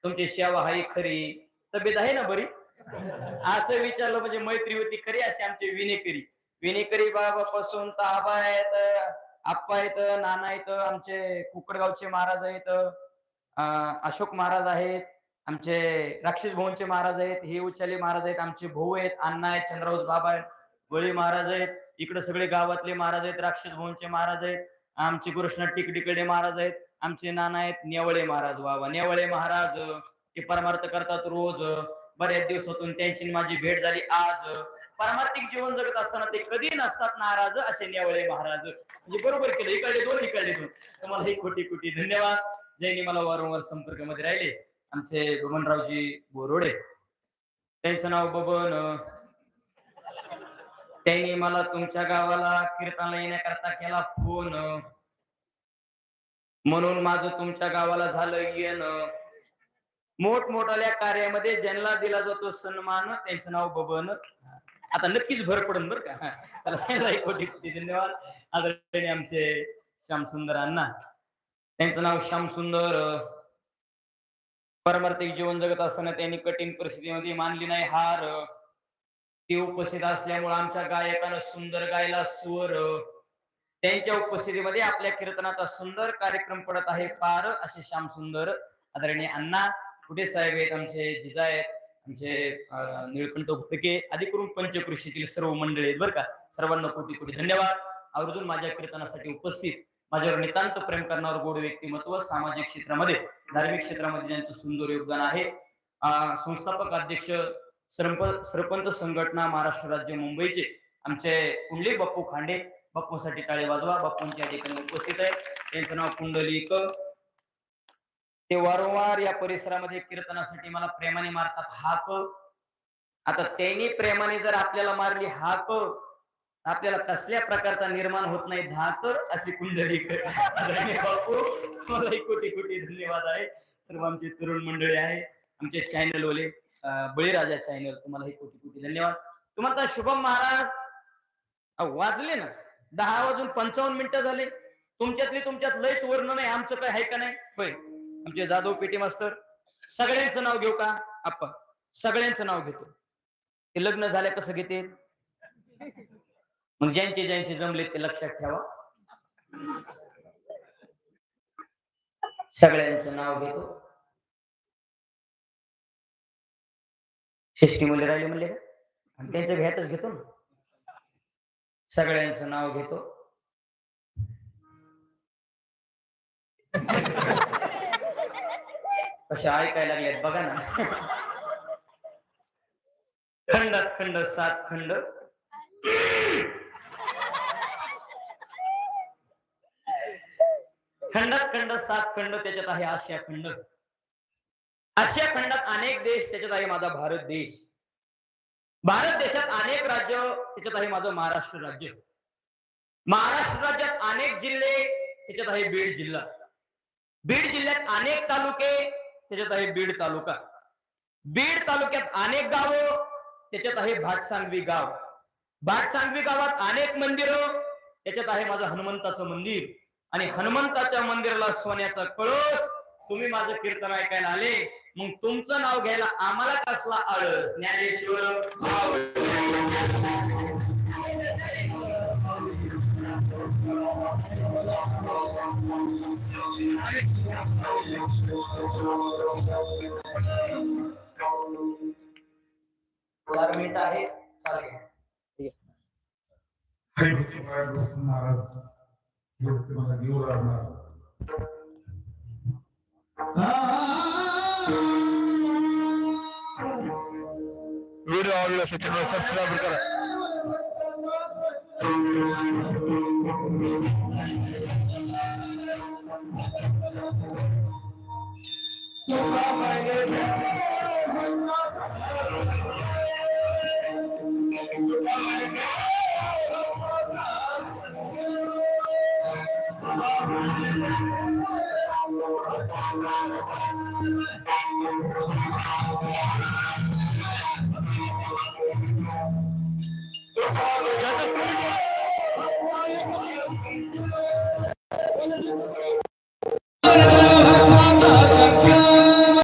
तुमची सेवा हाय खरी, तब्येत आहे ना बरी? असं विचारलं म्हणजे मैत्री होती खरी. असे आमचे विनेकरी बाबापासून तर आबा आहेत, आप्पा आहेत, नाना आहेत, आमचे कुकडगावचे महाराज आहेत, अशोक महाराज आहेत, आमचे राक्षस भवनचे महाराज आहेत, हे उचाले महाराज आहेत, आमचे भाऊ आहेत, अण्णा आहेत, चंद्रराज बाबा आहेत, बळी महाराज आहेत, इकडे सगळे गावातले महाराज आहेत, राक्षस भवनचे महाराज आहेत, आमचे कृष्ण टिकडे महाराज आहेत, आमचे नाना आहेत नेवळे महाराज. बाबा नेवळे महाराज ते परमार्थ करतात रोज. बऱ्याच दिवसातून त्यांची माझी भेट झाली आज. पारमार्थिक जीवन जगत असताना ते कधी नसतात नाराज असे नेवळे महाराज. म्हणजे बरोबर केलं, इकडे दोन तुम्हाला ही कोटी कोटी धन्यवाद. ज्यांनी मला वारंवार संपर्कामध्ये राहिले, आमचे बबनरावजी बोरोडे, त्यांचं नाव बबन, त्यांनी मला तुमच्या गावाला कीर्तनाला येण्याकरता केला फोन, म्हणून माझं तुमच्या गावाला झालं येणं. मोठमोठ्या कार्यामध्ये ज्यांना दिला जातो सन्मान त्यांचं नाव बबन. आता नक्कीच भर पडन बर का. चला कोटी कोटी धन्यवाद. आदरणीय आमचे श्यामसुंदर अण्णा, त्यांचं नाव श्यामसुंदर. पारमार्थिक जीवन जगत असताना त्यांनी कठीण परिस्थितीमध्ये मानली नाही हार. ते उपस्थित असल्यामुळे आमच्या गायकानं सुंदर गायला स्वर. त्यांच्या उपस्थितीमध्ये आपल्या कीर्तनाचा सुंदर कार्यक्रम पडत आहे पार असे श्यामसुंदर. आदरणीय अण्णा कुठे साहेब आहेत, आमचे जिजा आहेत, आमचे निळकंठ घुटके आदी करून पंचकृषीतील सर्व मंडळी आहेत बरं का. सर्वांना कोटी कोटी धन्यवाद. आवर्जून माझ्या कीर्तनासाठी उपस्थित, माझ्यावर नितांत प्रेम करणारं गोड व्यक्तिमत्व, सामाजिक क्षेत्रामध्ये धार्मिक क्षेत्रामध्ये ज्यांचं सुंदर योगदान आहे, संस्थापक अध्यक्ष सरपंच संघटना महाराष्ट्र राज्य मुंबईचे आमचे कुंडली बाप्पू खांडे, बाप्पूसाठी टाळे वाजवा. बाप्पूंच्या ठिकाणी उपस्थित आहे, त्यांचं नाव कुंडलिक. ते वारंवार या परिसरामध्ये कीर्तनासाठी मला प्रेमाने मारतात हाक. आता त्यांनी प्रेमाने जर आपल्याला मारली हाक, आपल्याला कसल्या प्रकारचा निर्माण होत नाही धाक असे कुंडलिक. बापू मला कोटी कोटी धन्यवाद आहे. सर्व आमचे तरुण मंडळी आहे, आमचे चॅनल वाले, बळीराजा चॅनल, तुम्हाला कोटी कोटी धन्यवाद. तुम्हाला शुभम महाराज वाजले ना 10:55 झाले. तुमच्यात लयच वर्ण नाही, आमचं काय आहे का नाही होय. आमचे जाधव पेटी मास्तर, सगळ्यांचं नाव घेऊ का आप्पा? सगळ्यांचं नाव घेतो. ते लग्न झालं कसं घेते, मग ज्यांचे जमले ते लक्षात ठेवा. सगळ्यांचं नाव घेतो. षष्टी मुले राहिले म्हणले का, आणि त्यांचं भ्यातच घेतो ना. सगळ्यांचं नाव घेतो. कशा ऐकायला लागल्यात बघा ना. खंडात खंड 7 खंड, खंडात खंड 7 खंड, त्याच्यात आहे आशिया खंड. आशिया खंडात अनेक देश, त्याच्यात आहे माझा भारत देश. भारत देशात अनेक राज्य, त्याच्यात आहे माझं महाराष्ट्र राज्य. महाराष्ट्र राज्यात अनेक जिल्हे, त्याच्यात आहे बीड जिल्हा. बीड जिल्ह्यात अनेक तालुके, त्याच्यात आहे बीड तालुका. बीड तालुक्यात अनेक गावं, त्याच्यात आहे भातसांगवी गाव. भातसांगवी गावात अनेक मंदिरं, त्याच्यात आहे माझं हनुमंताचं मंदिर. आणि हनुमंताच्या मंदिराला सोन्याचा कळस. तुम्ही माझं कीर्तन ऐकायला आले, मग तुमचं नाव घ्यायला आम्हाला कसला आळस. ज्ञानेश्वर चार मिनिट आहे, चालेल. महाराज मला घेऊन राहणार. व्हिडिओ आवडल्यासाठी सबस्क्राईब करा.